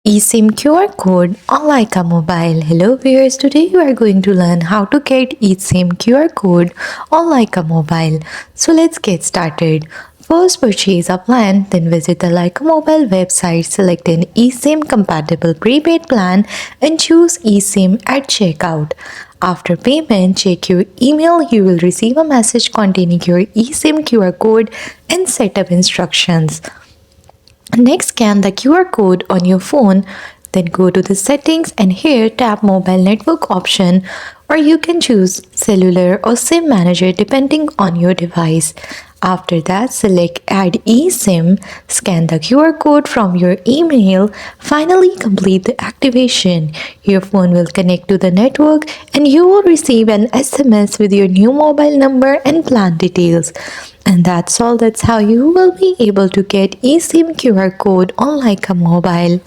eSIM QR code on Lycamobile. Hello viewers, today we are going to learn how to get eSIM QR code on Lycamobile. So let's get started. First purchase a plan, then visit the Lycamobile website, select an eSIM compatible prepaid plan and choose eSIM at checkout. After payment, check your email. You will receive a message containing your eSIM QR code and setup instructions. Next, scan the QR code on your phone, then go to the settings and here tap mobile network option, or you can choose cellular or SIM manager depending on your device. After that, select add eSIM, scan the QR code from your email, finally complete the activation. Your phone will connect to the network and you will receive an SMS with your new mobile number and plan details. And that's all. That's how you will be able to get eSIM QR code on Lycamobile.